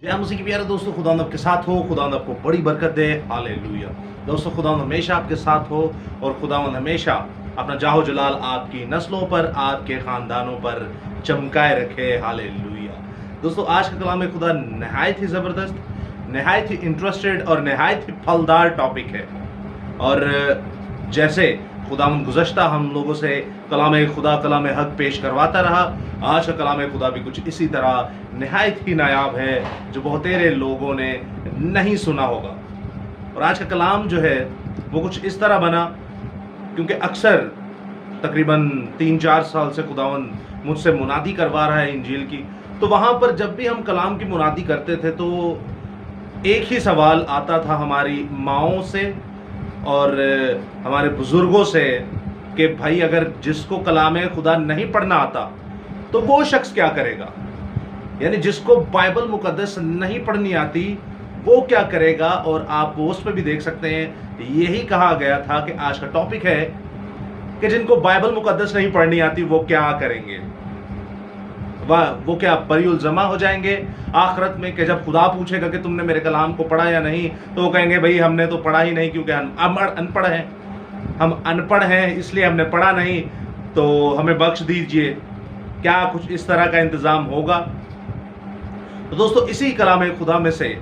जय मसीह के प्यारे दोस्तों, खुदा आपके साथ हो। खुदा आपको बड़ी बरकत दे। हालेलुया। दोस्तों, खुदा हमेशा आपके साथ हो और खुदा हमेशा अपना जाहो जलाल आपकी नस्लों पर, आपके ख़ानदानों पर चमकाए रखे। हालेलुया। दोस्तों, आज का कलाम खुदा नहायत ही ज़बरदस्त, नहायत ही इंटरेस्टेड और नहायत ही फलदार टॉपिक है। और जैसे खुदा गुज़श्ता हम लोगों से कलाम खुदा कलाम हक पेश करवाता रहा, आज का कलाम खुदा भी कुछ इसी तरह नहायत ही नायाब है, जो बहुतेरे लोगों ने नहीं सुना होगा। और आज का कलाम जो है वो कुछ इस तरह बना, क्योंकि अक्सर तकरीबन 3-4 साल से खुदावन मुझसे मुनादी करवा रहा है इंजील की। तो वहाँ पर जब भी हम कलाम की मुनादी करते थे तो एक ही सवाल आता था हमारी माओं से और हमारे बुज़ुर्गों से कि भाई, अगर जिसको कलाम खुदा नहीं पढ़ना आता तो वो शख्स क्या करेगा। यानी जिसको बाइबल मुकद्दस नहीं पढ़नी आती वो क्या करेगा। और आप पोस्ट पे भी देख सकते हैं, यही कहा गया था कि आज का टॉपिक है कि जिनको बाइबल मुकद्दस नहीं पढ़नी आती वो क्या करेंगे। वो क्या बरीउल जमा हो जाएंगे आखिरत में, कि जब खुदा पूछेगा कि तुमने मेरे कलाम को पढ़ा या नहीं, तो वो कहेंगे भाई हमने तो पढ़ा ही नहीं, क्योंकि हम अनपढ़ हैं। हम अनपढ़ हैं इसलिए हमने पढ़ा नहीं, तो हमें बख्श दीजिए। क्या कुछ इस तरह का इंतज़ाम होगा? तो दोस्तों, इसी कलाम खुदा में से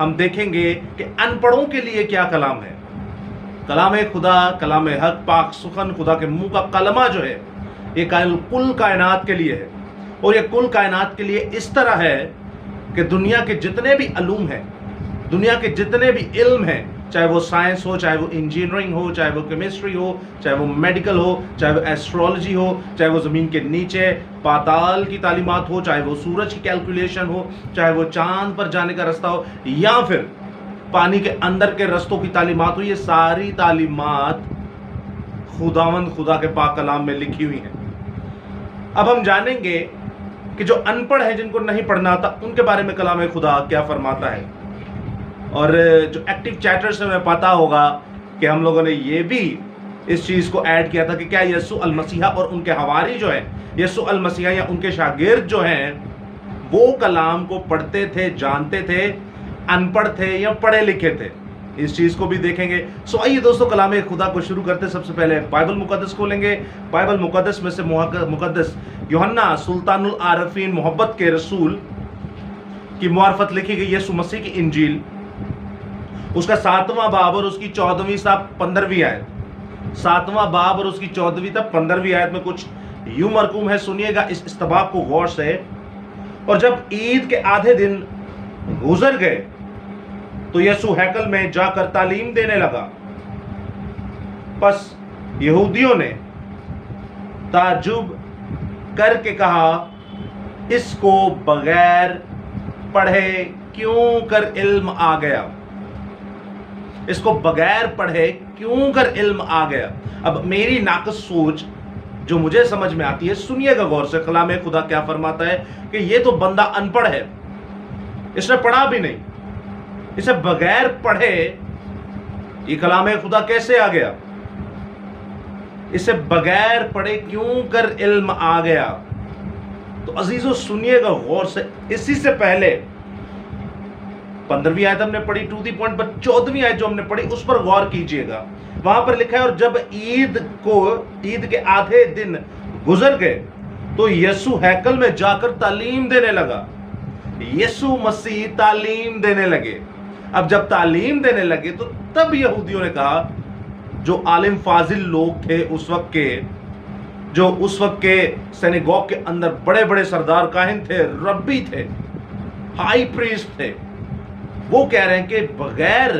हम देखेंगे कि अनपढ़ों के लिए क्या कलाम है। कलाम खुदा, कलाम हक, पाक सुखन, खुदा के मुंह का कलमा जो है, ये कुल कायनात के लिए है। और ये कुल कायनात के लिए इस तरह है कि दुनिया के जितने भी अलूम हैं, दुनिया के जितने भी इल्म हैं, चाहे वो साइंस हो, चाहे वो इंजीनियरिंग हो, चाहे वो केमिस्ट्री हो, चाहे वो मेडिकल हो, चाहे वो एस्ट्रोलॉजी हो, चाहे वो ज़मीन के नीचे पाताल की तालीमात हो, चाहे वो सूरज की कैलकुलेशन हो, चाहे वो चांद पर जाने का रास्ता हो, या फिर पानी के अंदर के रास्तों की तालीमात हो, ये सारी तालीमात खुदावंद खुदा के पाक कलाम में लिखी हुई हैं। अब हम जानेंगे कि जो अनपढ़ है, जिनको नहीं पढ़ना आता, उनके बारे में कलाम खुदा क्या फरमाता है। और जो एक्टिव चैटर से हमें पता होगा कि हम लोगों ने ये भी इस चीज़ को ऐड किया था कि क्या यीशु अल मसीहा और उनके हवारी जो है, यीशु अल मसीहा या उनके शागिर्द जो हैं, वो कलाम को पढ़ते थे, जानते थे, अनपढ़ थे या पढ़े लिखे थे। इस चीज़ को भी देखेंगे। सो आइए दोस्तों, कलाम खुदा को शुरू करते सबसे पहले बाइबल मुकद्दस खोलेंगे। बाइबल मुकद्दस में से मुकद्दस यूहन्ना सुल्तानुल आरफीन मोहब्बत के रसूल की मुआरफत लिखी गई यीशु मसीह की इंजील, उसका 7वां बाब और उसकी 14वीं से 15वीं आयत। 7वां बाब और उसकी 14वीं तक 15वीं आयत में कुछ यूं मरकूम है, सुनिएगा इस इस्तबाब को गौर से। और जब ईद के आधे दिन गुजर गए तो यीशु हैकल में जाकर तालीम देने लगा। बस यहूदियों ने ताज्जुब करके कहा, इसको बगैर पढ़े क्यों कर इल्म आ गया। इसको बगैर पढ़े क्यों कर इल्म आ गया। अब मेरी नाक़िस सोच जो मुझे समझ में आती है, सुनिएगा गौर से, कलाम खुदा क्या फरमाता है कि ये तो बंदा अनपढ़ है, इसने पढ़ा भी नहीं, इसे बगैर पढ़े ये कलाम खुदा कैसे आ गया। इसे बगैर पढ़े क्यों कर इल्म आ गया। तो अजीजों, सुनिएगा गौर से। इसी से पहले 15वीं आयत हमने पढ़ी टू दी पॉइंट, पर 14वीं आयत जो हमने पढ़ी उस पर गौर कीजिएगा। वहां पर लिखा है, और जब ईद के आधे दिन गुजर गए तो यीशु हैकल में जाकर तालीम देने लगा। यीशु मसीह तालीम देने लगे। अब जब तालीम देने लगे तो तब यहूदियों ने कहा, जो आलिम फाजिल लोग थे उस वक्त के, जो उस वक्त के सिनेगॉग के अंदर बड़े बड़े सरदार काहिन थे, रब्बी थे, हाई प्रीस्ट थे, वो कह रहे हैं कि बगैर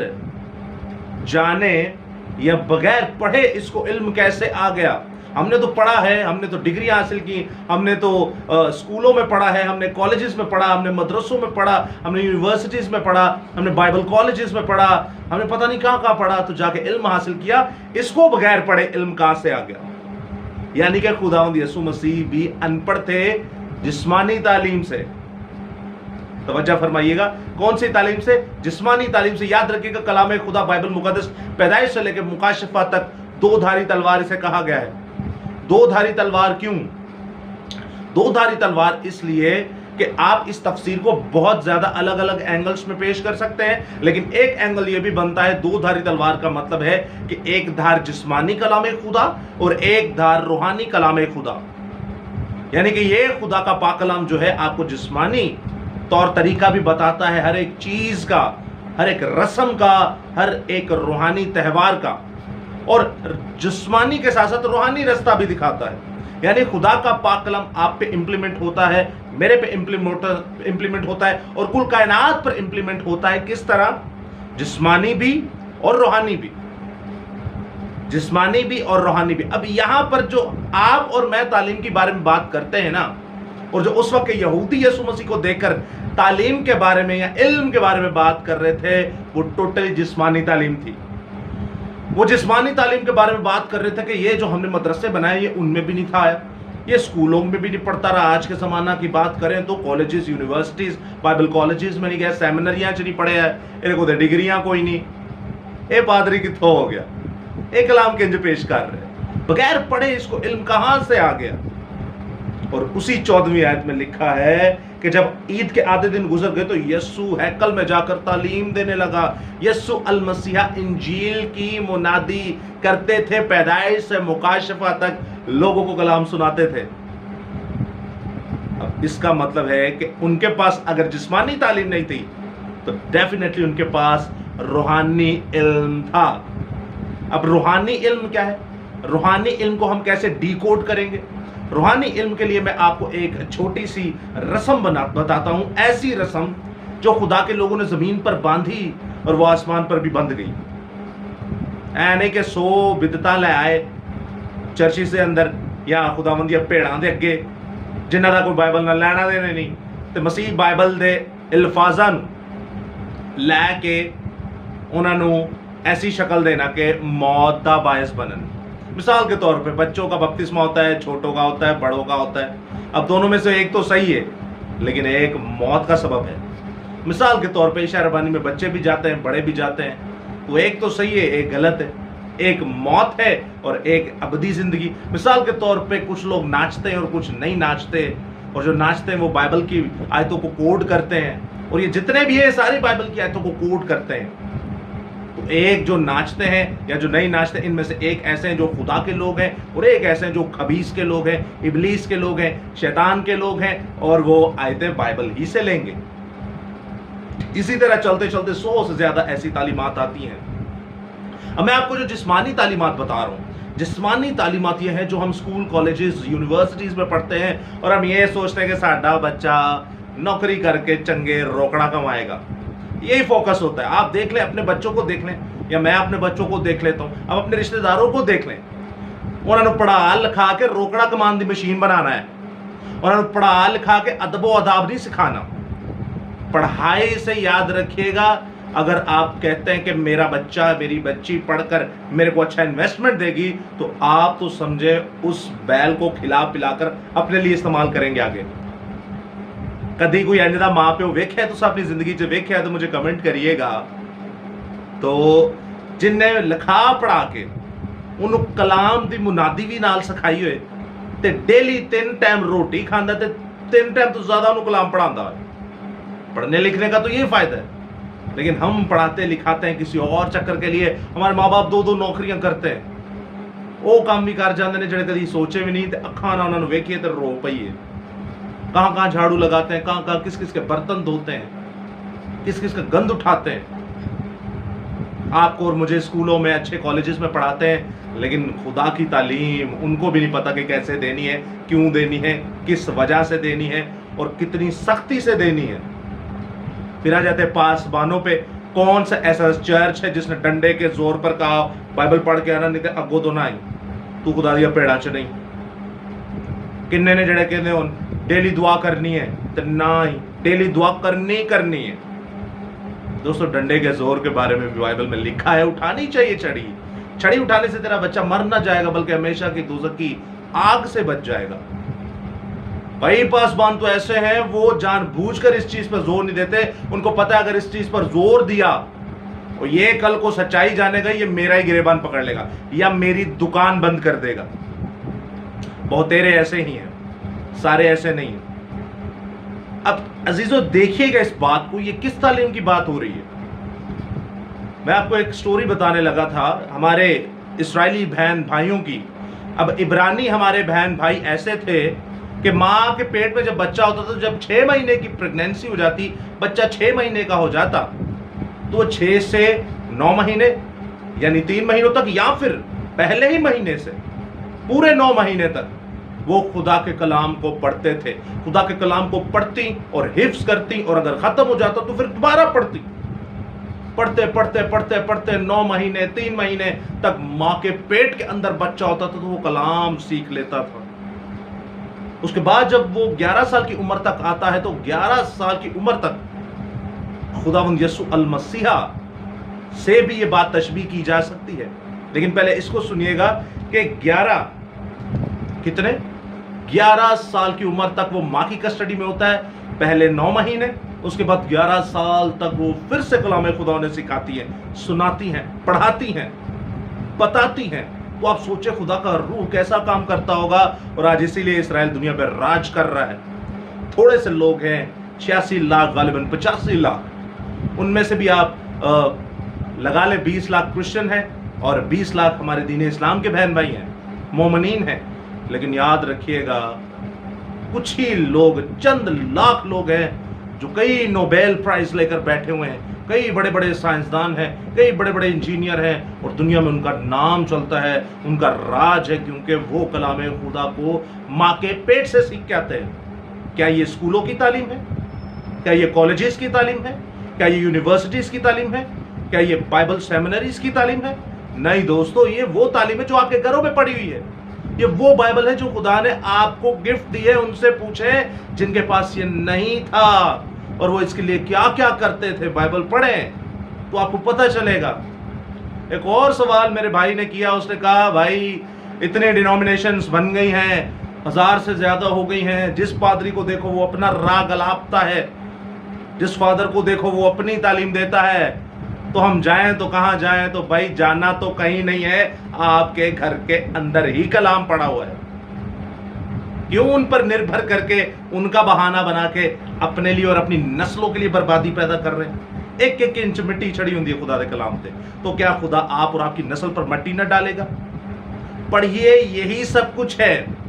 जाने या बगैर पढ़े इसको इल्म कैसे आ गया। हमने तो पढ़ा है, हमने तो डिग्री हासिल की, हमने तो स्कूलों में पढ़ा है, हमने कॉलेजेस में पढ़ा, हमने मदरसों में पढ़ा, हमने यूनिवर्सिटीज़ में पढ़ा, हमने बाइबल कॉलेजेस में पढ़ा, हमने पता नहीं कहाँ कहाँ पढ़ा, तो जाके इल्म हासिल किया। इसको बगैर पढ़े इल्म कहाँ से आ गया। यानी कि खुदावंद यीशु मसीह भी अनपढ़ थे जिस्मानी तालीम से। तवज्जो फरमाइएगा, कौन सी तालीम से? जिस्मानी तालीम से। याद रखिएगा, कलाम खुदा बाइबल मुकद्दस पैदाइश से लेकर मुकाशफा तक 2 धारी तलवार इसे कहा गया है। 2 धारी तलवार क्यों? 2 धारी तलवार इसलिए कि आप इस तफसीर को बहुत ज़्यादा अलग अलग एंगल्स में पेश कर सकते हैं, लेकिन एक एंगल ये भी बनता है, दो धारी तलवार का मतलब है कि एक धार जिस्मानी कलाम खुदा और एक धार रूहानी कलाम खुदा। यानी कि ये खुदा का पाक कलाम जो है आपको जिस्मानी तौर तरीका भी बताता है, हर एक चीज़ का, हर एक रस्म का, हर एक रूहानी त्यौहार का, और जिस्मानी के साथ साथ रूहानी रास्ता भी दिखाता है। यानी खुदा का पाक कलाम आप पे इंप्लीमेंट होता है, मेरे पे इंप्लीमेंट होता है, और कुल कायनात पर इंप्लीमेंट होता है। किस तरह? जिस्मानी भी और रूहानी भी, जिस्मानी भी और रूहानी भी। अब यहां पर जो आप और मैं तालीम के बारे में बात करते हैं ना, और जो उस वक्त यहूदी यीशु मसीह को देखकर तालीम के बारे में या इल्म के बारे में बात कर रहे थे, वो टोटली जिस्मानी तालीम थी। वो जिस्मानी तालीम के बारे में बात कर रहे थे कि ये जो हमने मदरसे बनाए ये उनमें भी नहीं था, ये स्कूलों में भी नहीं पढ़ता रहा। आज के ज़माना की बात करें तो कॉलेजेस, यूनिवर्सिटीज़, बाइबल कॉलेजेस में नहीं गए, सेमिनरियाँ च नहीं पढ़े है, इनको तो डिग्रियाँ कोई नहीं, ये पादरी कितों हो गया, एक कलाम के पेश कर रहे बगैर पढ़े, इसको इल्म कहाँ से आ गया? और उसी 14वीं आयत में लिखा है कि जब ईद के आधे दिन गुजर गए तो यस्सु हैकल में जाकर तालीम देने लगा। यस्सु अल मसीहा इंजील की मुनादी करते थे, पैदाइश से मुकाशफा तक लोगों को कलाम सुनाते थे। अब इसका मतलब है कि उनके पास अगर जिस्मानी तालीम नहीं थी तो डेफिनेटली उनके पास रूहानी इल्म था। अब रूहानी इल्म क्या है? रूहानी इल्म को हम कैसे डीकोड करेंगे? रूहानी इल्म के लिए मैं आपको एक छोटी सी रस्म बताता हूं, ऐसी रस्म जो खुदा के लोगों ने जमीन पर बांधी और वो आसमान पर भी बंध गई। ऐने के 100 बिदता ले आए चर्ची से अंदर या खुदावंदिया भेड़ां दे अगे, जिन्हां दा कोई बाइबल ना लैना देने नहीं, ते मसीह बाइबल दे अल्फाजां नूं लैके उन्हां नूं ऐसी शक्ल देना कि मौत दा बायस बनन। मिसाल के तौर पे बच्चों का बपतिस्मा होता है, छोटों का होता है, बड़ों का होता है। अब दोनों में से एक तो सही है लेकिन एक मौत का सबब है। मिसाल के तौर पे ईशा रबानी में बच्चे भी जाते हैं, बड़े भी जाते हैं, तो एक तो सही है, एक गलत है, एक मौत है और एक अबदी जिंदगी। मिसाल के तौर पे कुछ लोग नाचते हैं और कुछ नहीं नाचते, और जो नाचते हैं वो बाइबल की आयतों को कोड करते हैं, और ये जितने भी है सारी बाइबल की आयतों को कोड करते हैं। तो एक जो नाचते हैं या जो नहीं नाचते, इनमें से एक ऐसे हैं जो खुदा के लोग हैं और एक ऐसे हैं जो खबीस के लोग हैं, इबलीस के लोग हैं, शैतान के लोग हैं, और वो आयतें बाइबल ही से लेंगे। इसी तरह चलते चलते 100 से ज्यादा ऐसी तालीमात आती हैं। अब मैं आपको जो जिस्मानी तालीमात बता रहा हूँ, जिस्मानी तालीमात ये है जो हम स्कूल, कॉलेजेस, यूनिवर्सिटीज में पढ़ते हैं, और हम ये सोचते हैं कि साडा बच्चा नौकरी करके चंगे रोकड़ा कमाएगा, यही फोकस होता है। आप देख लें, अपने बच्चों को देख लें, या मैं अपने बच्चों को देख लेता हूं, अब अपने रिश्तेदारों को देख लें, उन्होंने पढ़ा लिखा के रोकड़ा कमान दी मशीन बनाना है, उन्होंने पढ़ा लिखा के अदबो अदाब नहीं सिखाना। पढ़ाई से याद रखिएगा, अगर आप कहते हैं कि मेरा बच्चा, मेरी बच्ची पढ़कर मेरे को अच्छा इन्वेस्टमेंट देगी, तो आप तो समझे उस बैल को खिला पिलाकर अपने लिए इस्तेमाल करेंगे आगे। कभी कोई इंज दा मां प्यो वेख्या तुस अपनी जिंदगी च वेख्या तो मुझे कमेंट करिएगा। तो जिन्हें लिखा पढ़ा के उन्होंने कलाम दी मुनादी भी नाल सिखाई हुए, ते डेली 3 टाइम रोटी खांदा ते 3 टाइम तो ज्यादा उन्होंने कलाम पढ़ांदा है। पढ़ने लिखने का तो ये फायदा है, लेकिन हम पढ़ाते लिखाते हैं किसी और चक्कर के लिए। हमारे माँ बाप 2-2 नौकरियां करते हैं, वो काम भी कर जाते हैं जिहड़े कभी सोचे भी नहीं, ते अखां नाल उन्होंने वेखिए तो रो पईए। कहाँ कहाँ झाड़ू लगाते हैं, कहाँ कहाँ किस किस के बर्तन धोते हैं, किस किस का गंद उठाते हैं। आपको और मुझे स्कूलों में, अच्छे कॉलेजेस में पढ़ाते हैं, लेकिन खुदा की तालीम उनको भी नहीं पता कि कैसे देनी है, क्यों देनी है, किस वजह से देनी है और कितनी सख्ती से देनी है। फिर आ जाते हैं पासबानों पे। कौन सा ऐसा चर्च है जिसने डंडे के जोर पर कहा बाइबल पढ़ के आना, नहीं तो अगो तो ना ही तू खुदा दिया पेड़ा च नहीं। किन्ने ने जड़े कहते हो डेली दुआ करनी है, तो ना ही डेली दुआ करनी है। दोस्तों, डंडे के जोर के बारे में भी बाइबल में लिखा है, उठानी चाहिए छड़ी। छड़ी उठाने से तेरा बच्चा मर ना जाएगा, बल्कि हमेशा की दोज़ख की आग से बच जाएगा। कई पासबान तो ऐसे हैं वो जानबूझकर इस चीज पर जोर नहीं देते। उनको पता है अगर इस चीज पर जोर दिया और ये कल को सच्चाई जानेगा, ये मेरा ही गिरेबान पकड़ लेगा या मेरी दुकान बंद कर देगा। बहुत तेरे ऐसे ही हैं, सारे ऐसे नहीं हैं। अब अजीजों देखिएगा इस बात को, ये किस तालीम की बात हो रही है। मैं आपको एक स्टोरी बताने लगा था हमारे इस्राएली बहन भाइयों की। अब इब्रानी हमारे बहन भाई ऐसे थे कि माँ के पेट में जब बच्चा होता था, जब 6 महीने की प्रेगनेंसी हो जाती, बच्चा 6 महीने का हो जाता, तो 6 से 9 महीने यानी 3 महीनों तक, या फिर पहले ही महीने से पूरे 9 महीने तक वो खुदा के कलाम को पढ़ते थे। खुदा के कलाम को पढ़ती और हिफ्ज करती, और अगर खत्म हो जाता तो फिर दोबारा पढ़ती। पढ़ते पढ़ते पढ़ते पढ़ते 9 महीने 3 महीने तक माँ के पेट के अंदर बच्चा होता था तो वो कलाम सीख लेता था। उसके बाद जब वो 11 साल की उम्र तक आता है, तो 11 साल की उम्र तक खुदावंद यसू अल मसीहा से भी ये बात तशबीह की जा सकती है। लेकिन पहले इसको सुनिएगा कि 11 साल की उम्र तक वो माँ की कस्टडी में होता है, पहले 9 महीने, उसके बाद 11 साल तक वो फिर से कलाम खुदा ने सिखाती है, सुनाती हैं, पढ़ाती हैं, बताती हैं। तो आप सोचे खुदा का रूह कैसा काम करता होगा। और आज इसीलिए इस्राएल दुनिया पर राज कर रहा है। थोड़े से लोग हैं, 86 लाख गालिबन 85 लाख, उनमें से भी आप लगा ले 20 लाख क्रिश्चियन हैं और 20 लाख हमारे दीन इस्लाम के बहन भाई हैं, मोमिनीन हैं। लेकिन याद रखिएगा, कुछ ही लोग, चंद लाख लोग हैं जो कई नोबेल प्राइज लेकर बैठे हुए हैं, कई बड़े बड़े साइंसदान हैं, कई बड़े बड़े इंजीनियर हैं, और दुनिया में उनका नाम चलता है, उनका राज है, क्योंकि वो कलाम खुदा को माँ के पेट से सीख के आते हैं। क्या ये स्कूलों की तालीम है? क्या ये कॉलेजेस की तालीम है? क्या ये यूनिवर्सिटीज की तालीम है? क्या ये बाइबल सेमिनरीज की तालीम है? नहीं दोस्तों, ये वो तालीम है जो आपके घरों में पड़ी हुई है। ये वो बाइबल है जो खुदा ने आपको गिफ्ट दी है। उनसे पूछें जिनके पास ये नहीं था और वो इसके लिए क्या क्या करते थे। बाइबल पढ़ें तो आपको पता चलेगा। एक और सवाल मेरे भाई ने किया, उसने कहा भाई इतने डिनोमिनेशंस बन गई हैं, 1000 से ज्यादा हो गई हैं, जिस पादरी को देखो वो अपना राग अलापता है, जिस फादर को देखो वो अपनी तालीम देता है, तो हम जाएं तो कहां जाएं? तो भाई जाना तो कहीं नहीं है, आपके घर के अंदर ही कलाम पड़ा हुआ है। क्यों उन पर निर्भर करके, उनका बहाना बना के अपने लिए और अपनी नस्लों के लिए बर्बादी पैदा कर रहे हैं? एक एक इंच मिट्टी चढ़ी होती है खुदा के कलाम से, तो क्या खुदा आप और आपकी नस्ल पर मिट्टी न डालेगा? पढ़िए, यही सब कुछ है।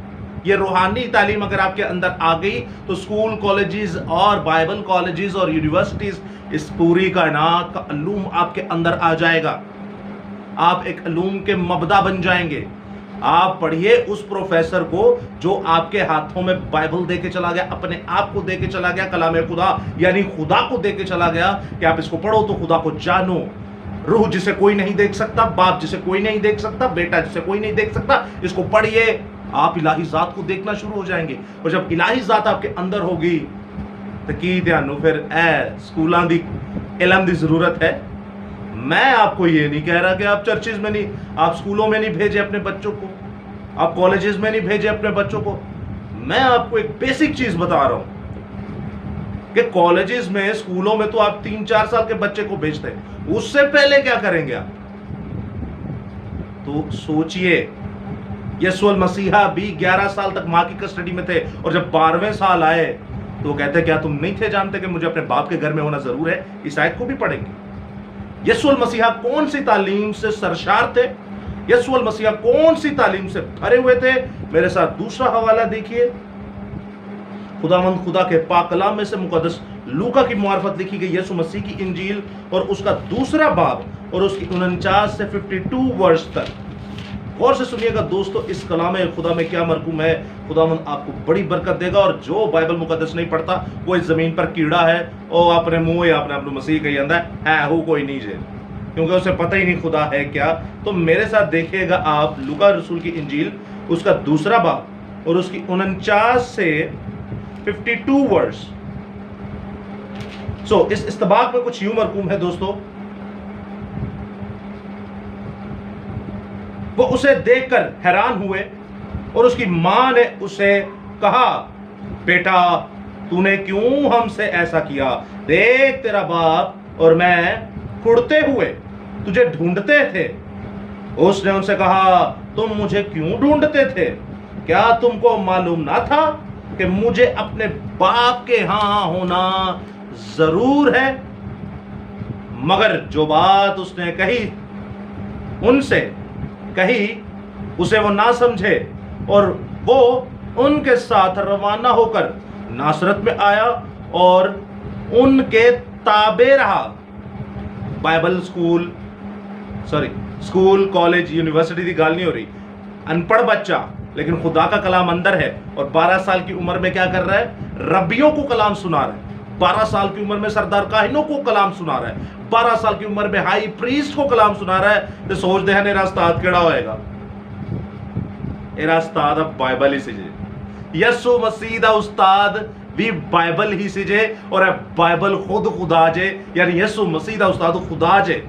ये रूहानी तालीम अगर आपके अंदर आ गई तो स्कूल, कॉलेजेस और बाइबल कॉलेजेस और यूनिवर्सिटीज, इस पूरी कायनात का अलूम आपके अंदर आ जाएगा। आप एक अलूम के मबदा बन जाएंगे। आप पढ़िए उस प्रोफेसर को जो आपके हाथों में बाइबल देके चला गया, अपने आप को देके चला गया, कलाम खुदा यानी खुदा को देके चला गया कि आप इसको पढ़ो तो खुदा को जानो। रूह जिसे कोई नहीं देख सकता, बाप जिसे कोई नहीं देख सकता, बेटा जिसे कोई नहीं देख सकता, इसको पढ़िए, आप इलाही जात को देखना शुरू हो जाएंगे। और जब इलाही जात आपके अंदर होगी तो की ध्यान फिर स्कूलों की इलम की जरूरत है। मैं आपको ये नहीं कह रहा कि आप चर्चिज में नहीं, आप स्कूलों में नहीं भेजे अपने बच्चों को, आप कॉलेजेस में नहीं भेजे अपने बच्चों को। मैं आपको एक बेसिक चीज बता रहा हूं कि कॉलेजेस में, स्कूलों में तो आप 3-4 साल के बच्चे को भेजते हैं, उससे पहले क्या करेंगे आप? तो सोचिए, यीशु मसीहा भी 11 साल तक माँ की कस्टडी में थे, और जब 12वें साल आए तो कहते क्या तुम नहीं थे जानते कि मुझे अपने बाप के घर में होना जरूर है? इस आयत को भी पढ़ेंगे। यीशु मसीहा कौन सी तालीम से सरशार थे? यीशु मसीहा कौन सी तालीम से भरे हुए थे? मेरे साथ दूसरा हवाला देखिए, खुदावंद खुदा के पाक कलाम में से मुकद्दस लूका की मार्फत लिखी गई यीशु मसीह की इंजील और उसका दूसरा बाब और उसकी 49 से 52 वर्ष तक। गौर से सुनिएगा दोस्तों, इस कलाम खुदा में क्या मरकूम है। खुदावंद आपको बड़ी बरकत देगा। और जो बाइबल मुकद्दस नहीं पढ़ता वो इस जमीन पर कीड़ा है और अपने मुंह या अपने मसीह कही जाता है वो कोई नहीं जे, क्योंकि उसे पता ही नहीं खुदा है क्या। तो मेरे साथ देखिएगा आप लूका रसूल की इंजील उसका दूसरा बाब और उसकी 49 से 52 वर्ष। इस इस्तबाक में कुछ यूं मरकूम है दोस्तों, वो उसे देखकर हैरान हुए और उसकी मां ने उसे कहा, बेटा तूने क्यों हमसे ऐसा किया? देख तेरा बाप और मैं कुड़ते हुए तुझे ढूंढते थे। उसने उनसे कहा, तुम मुझे क्यों ढूंढते थे? क्या तुमको मालूम ना था कि मुझे अपने बाप के यहां होना जरूर है, मगर जो बात उसने कही, उनसे कही, उसे वो ना समझे और वो उनके साथ रवाना होकर नासरत में आया और उनके ताबे रहा। Bible school, school college university की गाल नहीं हो रही, अनपढ़ बच्चा लेकिन खुदा का कलाम अंदर है और 12 साल की उम्र में क्या कर रहा है, रब्बियों को कलाम सुना रहा है। 12 साल की उम्र में सरदार काहिनों को कलाम सुना रहा है। 12 साल की उम्र में हाई प्रीस्ट को कलाम सुना रहा है। तो सोच दे मेरा उस्ताद केड़ा होएगा, मेरा उस्ताद अब बाइबल ही सीजे, यसु मसीह दा उस्ताद भी बाइबल ही सीजे और बाइबल खुद खुदा जे, यानी यसु मसीह दा उस्ताद खुदा जे।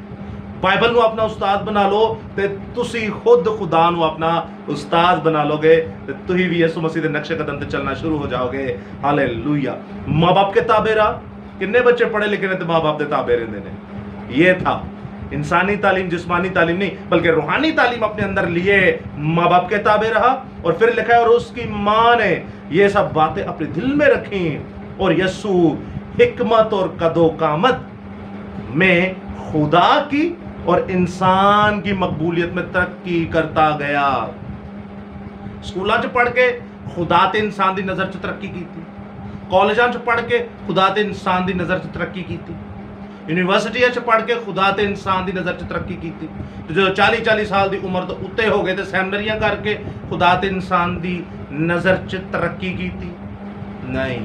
बाइबल ਨੂੰ अपना उस्ताद बना लो ਤੇ ਤੁਸੀਂ खुद खुदा ਨੂੰ अपना उस्ताद बना लोगे ਤੇ ਤੁਸੀਂ भी यसु मसीह के नक्शे कदम पे चलना शुरू हो जाओगे। हालेलुया। माँ बाप के ताबे रहा। कितने बच्चे पढ़े लिखे ने तो माँ बाप के ताबे रहते ने। ये था इंसानी तालीम, जिस्मानी तालीम नहीं बल्कि रूहानी तालीम अपने अंदर लिए माँ बाप के ताबे रहा। और फिर लिखा है और उसकी माँ ने ये सब बातें अपने दिल में रखी और यसु हिकमत और कदो कामत में खुदा की और इंसान की मकबूलियत में तरक्की करता गया। स्कूलों च पढ़ के खुदा ते इंसान की नज़र च तरक्की की थी, कॉलेजों च पढ़ के खुदा ते इंसान की नज़र च तरक्की की थी, यूनिवर्सिटियां च पढ़ के खुदा ते इंसान की नज़र च तरक्की की थी। तो जो 40-40 साल की उम्र तो उत्ते हो गए तो सैमनरियां करके खुदा ते इंसान की नज़र च तरक्की की थी। नहीं,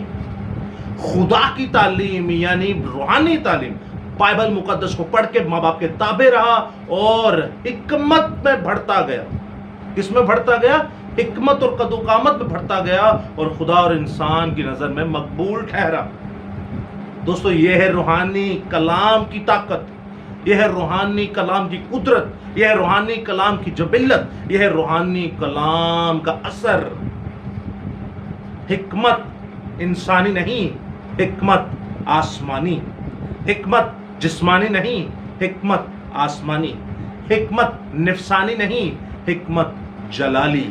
खुदा की तालीम यानी रूहानी तालीम, बाइबल मुकद्दस को पढ़ के माँ बाप के ताबे रहा और हिकमत में बढ़ता गया। किसमें बढ़ता गया? हिकमत और कदोकामत में बढ़ता गया और खुदा और इंसान की नजर में मकबूल ठहरा। दोस्तों, यह है रूहानी कलाम की ताकत, यह है रूहानी कलाम की कुदरत, यह है रूहानी कलाम की जबिल्लत, यह है रूहानी कलाम का असर। हिकमत इंसानी नहीं, हिकमत आसमानी। हिकमत जिस्मानी नहीं, हिकमत आसमानी। हिकमत निफसानी नहीं, हिकमत जलाली।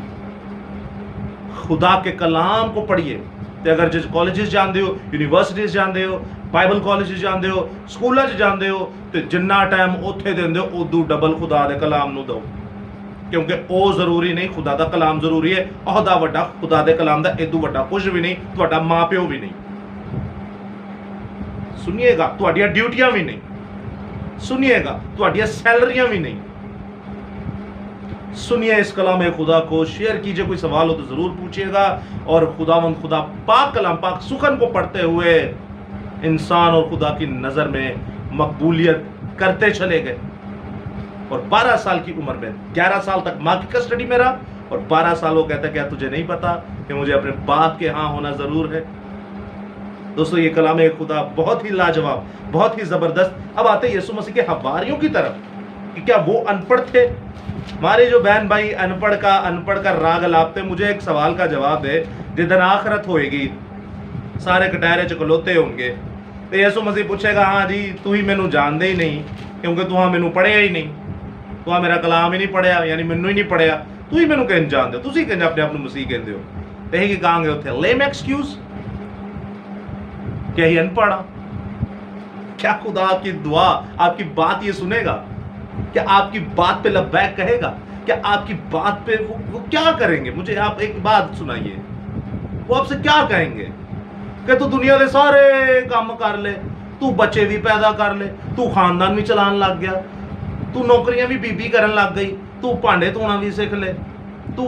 खुदा के कलाम को पढ़िए। तो अगर जिस कॉलेजेस जानते हो, यूनिवर्सिटीज जानते हो, बाइबल कॉलेजेस जानते हो, स्कूलों जानते हो, तो जिन्ना टाइम उत्थे देंदे हो उदू डबल खुदा दे कलाम नू दो, क्योंकि वो जरूरी नहीं, खुदा का कलाम जरूरी है। ओहदा वड्डा खुदा दे कलाम दा इदू वड्डा कुछ भी नहीं, तुहाडा मां प्यो भी नहीं। सुनिएगा, तुहाडियां ड्यूटियां भी नहीं, सुनिएगा, तुहाडियां सैलरियां भी नहीं। सुनिए इस कलाम खुदा को, शेयर कीजिए। कोई सवाल हो तो जरूर पूछिएगा। और खुदा पाक कलाम, पाक सुखन को पढ़ते हुए इंसान और खुदा की नजर में मकबूलियत करते चले गए। और 12 साल की उम्र में 11 साल तक माँ की कस्टडी में रहा और 12 साल वो कहता क्या तुझे नहीं पता कि मुझे अपने बाप के यहाँ होना जरूर है। दोस्तों, ये कलाम खुदा बहुत ही लाजवाब, बहुत ही जबरदस्त। अब आते हैं यीशु मसीह के हवारियों की तरफ कि क्या वो अनपढ़ थे? हमारे जो बहन भाई अनपढ़ का राग अलापते, मुझे एक सवाल का जवाब दे। जिदन आखरत होएगी, सारे कटहरे चकलोते होंगे, तो यीशु मसीह पूछेगा हाँ जी तू ही मैनू जानदे ही नहीं, क्योंकि तू हाँ मैनू पढ़िया ही नहीं, तू हाँ मेरा कलाम ही नहीं पढ़िया, यानी मैनू ही नहीं पढ़िया, तू ही मैनू कहन जानदे हो, तुसी कहंदे अपने आप नू मसीह कहंदे हो। तो यही कहांगे उत्थे लेम एक्सक्यूज, क्या ही अनपढ़? क्या खुदा आपकी दुआ, आपकी बात ये सुनेगा? क्या आपकी बात पे लब्बैक कहेगा? क्या आपकी बात पे वो क्या करेंगे? मुझे आप एक बात सुनाइए, वो आपसे क्या कहेंगे? कि तू दुनिया के सारे काम कर ले, तू बच्चे भी पैदा कर ले, तू खानदान भी चलान लग गया, तू नौकरियां भी बीबी करन लग गई, तू भांडे धोना भी सीख ले, तू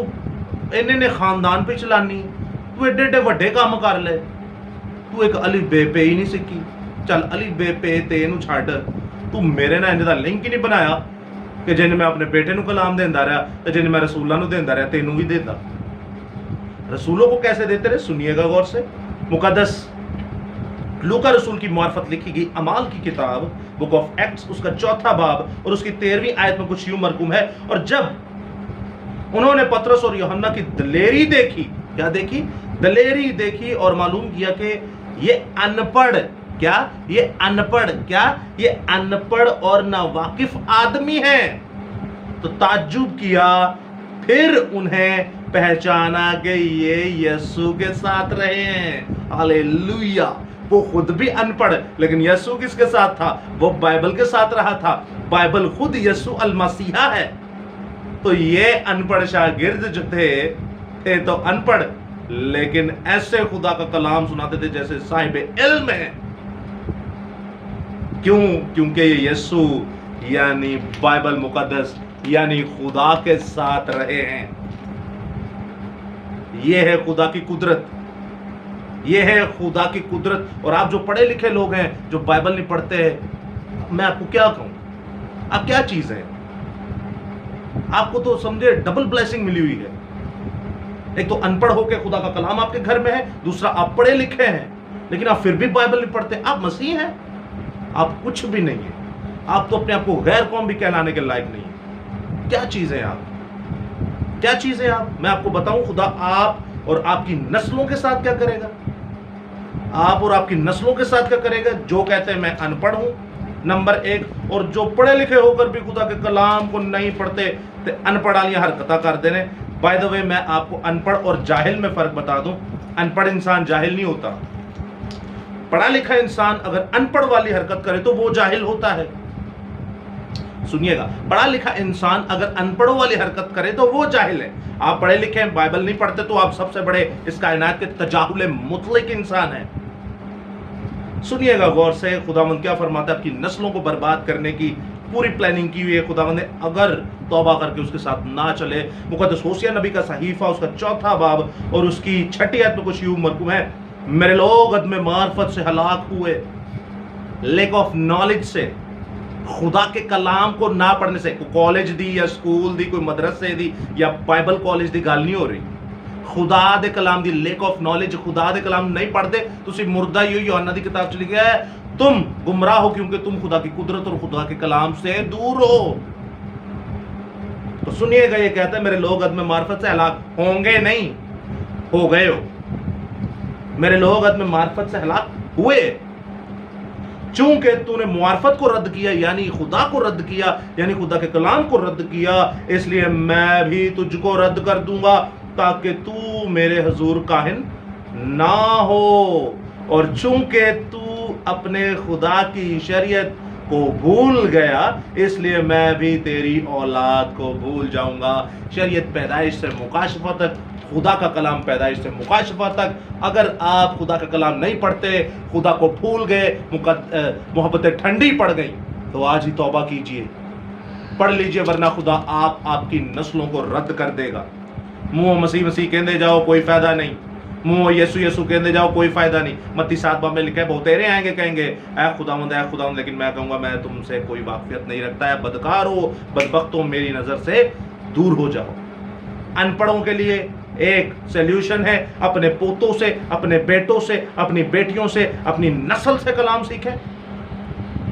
इन्ने खानदान पे चलानी, तू एडे एडे वड्डे काम कर ले, तू एक अलिफ बे पे ही नहीं सीखी। चल अलिफ बे पे ते नू छड्ड, तू मेरे नाल इन्ने दा लिंक ही नहीं बनाया कि जिन्हें मैं अपने बेटे नू कलाम देंदा रहा तो जिन्हें मैं रसूलों नू देंदा रहा तेनू भी देता। रसूलों को कैसे देते रहे? सुनिएगा गौर से। मुकद्दस लूका रसूल की मार्फत लिखी गई अमाल की किताब, बुक ऑफ एक्ट्स, उसका 4था बाब और उसकी 13वीं आयत में कुछ यूं मरकूम है, और जब उन्होंने पतरस और यूहन्ना की दलेरी देखी, क्या देखी? दलेरी देखी, और मालूम किया कि ये अनपढ़, क्या ये अनपढ़, क्या ये अनपढ़ और नावाकिफ आदमी है, तो ताज्जुब किया। फिर उन्हें पहचाना कि ये यीशु के साथ रहे हैं। हालेलुया। वो खुद भी अनपढ़, लेकिन यीशु किसके साथ था? वो बाइबल के साथ रहा था। बाइबल खुद यीशु अल मसीहा है। तो ये अनपढ़ शागिर्द जो थे तो अनपढ़, लेकिन ऐसे खुदा का कलाम सुनाते थे जैसे साहिब इल्म है। क्यों? क्योंकि ये यीशु यानी बाइबल मुकद्दस यानी खुदा के साथ रहे हैं। ये है खुदा की कुदरत, ये है खुदा की कुदरत। और आप जो पढ़े लिखे लोग हैं, जो बाइबल नहीं पढ़ते हैं, मैं आपको क्या कहूं, आप क्या चीज है? आपको तो समझे डबल ब्लेसिंग मिली हुई है। एक तो अनपढ़ होकर खुदा का कलाम आपके घर में है, दूसरा आप पढ़े लिखे हैं लेकिन आप फिर भी बाइबल नहीं पढ़ते। आप मसीह हैं? आप कुछ भी नहीं है। आप तो अपने आप को गैर कौम भी कहलाने के लायक नहीं है। क्या चीज है आप? क्या चीज है आप? मैं आपको बताऊं, खुदा आप और आपकी नस्लों के साथ क्या करेगा। आप और आपकी नस्लों के साथ क्या करेगा? जो कहते हैं मैं अनपढ़ हूं, नंबर एक, और जो पढ़े लिखे होकर भी खुदा के कलाम को नहीं पढ़ते तो अनपढ़ वाली हरकत कर देने। बाय द वे, मैं आपको अनपढ़ और जाहिल में फर्क बता दूं। अनपढ़ इंसान जाहिल नहीं होता। पढ़ा लिखा इंसान अगर अनपढ़ वाली हरकत करे तो वो जाहिल होता है। सुनिएगा, पढ़ा लिखा इंसान अगर अनपढ़ों वाली हरकत करे तो वो जाहिल है। आप पढ़े लिखे हैं, बाइबल नहीं पढ़ते, तो आप सबसे बड़े इस कायनात के तजाहुल मुतलक इंसान हैं। सुनिएगा गौर से, खुदावंद क्या फरमाता है। आपकी नस्लों को बर्बाद करने की पूरी प्लानिंग की हुई है खुदावंद ने। अगर तौबा करके उसके साथ ना चले, मुकद्दस होशिया नबी का सहीफा उसका 4 बाब और उसकी 6 आयत में कुछ यूं मरकूम है, मेरे लोग अदम मार्फत से हलाक हुए, लैक ऑफ नॉलेज से, खुदा के कलाम को ना पढ़ने से। कोई कॉलेज दी या स्कूल दी, कोई मदरसे दी या बाइबल कॉलेज दी गल नहीं हो रही। खुदा दे कलाम दी लैक ऑफ नॉलेज, खुदा दे कलाम नहीं पढ़ते, तुसी मुर्दा ही हो। यूहन्ना दी किताब च लिखा है, तुम गुमराह हो क्योंकि तुम खुदा की कुदरत और खुदा के कलाम से दूर हो। तो सुनिएगा, ये कहता है मेरे लोग अदम मार्फत से हलाक होंगे, नहीं हो गए हो। मेरे लोग अदम मार्फत से हलाक हुए, चूंकि तूने मुआरफत को रद्द किया, यानी खुदा को रद्द किया, यानी खुदा के कलाम को रद्द किया, इसलिए मैं भी तुझको रद्द कर दूंगा ताकि तू मेरे हुजूर काहिन ना हो। और चूंकि तू अपने खुदा की शरीयत को भूल गया, इसलिए मैं भी तेरी औलाद को भूल जाऊंगा। शरीयत पैदाइश से मुकाशफा तक, खुदा का कलाम पैदाइश से मुकाशफा तक। अगर आप खुदा का कलाम नहीं पढ़ते, खुदा को भूल गए, मोहब्बतें ठंडी पड़ गई, तो आज ही तौबा कीजिए, पढ़ लीजिए, वरना खुदा आपकी नस्लों को रद्द कर देगा। मुंह मसीह मसीह कहते जाओ, कोई फायदा नहीं। मुंह यीशु यीशु कहते जाओ, कोई फायदा नहीं। मत्ती 7 बाब में लिखा है, बहुतेरे आएंगे कहेंगे ऐ खुदावंद, लेकिन मैं कहूंगा मैं तुमसे कोई वाकफियत नहीं रखता है। बदकार हो, बदबख्त हो, मेरी नजर से दूर हो जाओ। अनपढ़ों के लिए एक सॉल्यूशन है, अपने पोतों से, अपने बेटों से, अपनी बेटियों से, अपनी नस्ल से कलाम सीखें,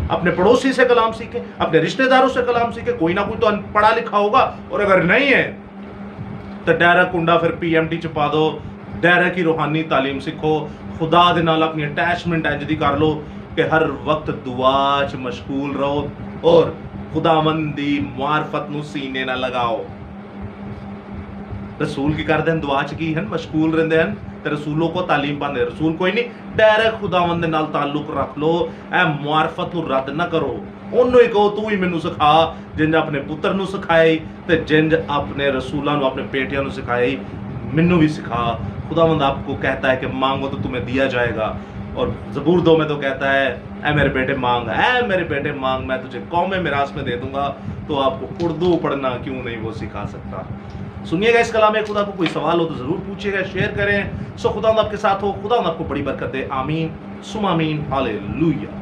अपने पड़ोसी से कलाम सीखें, अपने रिश्तेदारों से कलाम सीखें। कोई ना कोई तो पढ़ा लिखा होगा, और अगर नहीं है तो डायरेक्ट कुंडा फिर PMT च पा दो, डायरेक्ट की रूहानी तालीम सीखो, खुदा दे नाल अपनी अटैचमेंट इंज दी कर लो कि हर वक्त दुआ च मशगूल रहो और खुदावंद दी मार्फत नूं सीने ना लगाओ। रसूल की करते हैं, दुआ च की हैं, मशगूल रहंदे हैं ते रसूलों को तालीम पाते। रसूल कोई नहीं, डायरेक्ट खुदावंद दे नाल ताल्लुक रख लो। ए मार्फत नूं रद्द ना करो, ओनू ही कहो तू ही मैनू सिखा, जिंज अपने पुत्र नूं सिखाई ते जिंज अपने रसूलों नूं, अपने बेटियां नूं सिखाई, मैनू भी सिखा। खुदावंद आपको कहता है कि मांगो तो तुम्हें दिया जाएगा। और ज़बूर 2 में तो कहता है, ऐ मेरे बेटे मांग, ऐ मेरे बेटे मांग, मैं तुझे कौमे मिरास में दे दूंगा। तो आपको उर्दू पढ़ना क्यों नहीं वो सिखा सकता। सुनिएगा इस कलाम में खुदा को कोई सवाल हो तो ज़रूर पूछिएगा, शेयर करें। सो खुदा आपके साथ हो, खुदा आपको बड़ी बरकत दे। आमीन सुम आमीन, हालेलुया।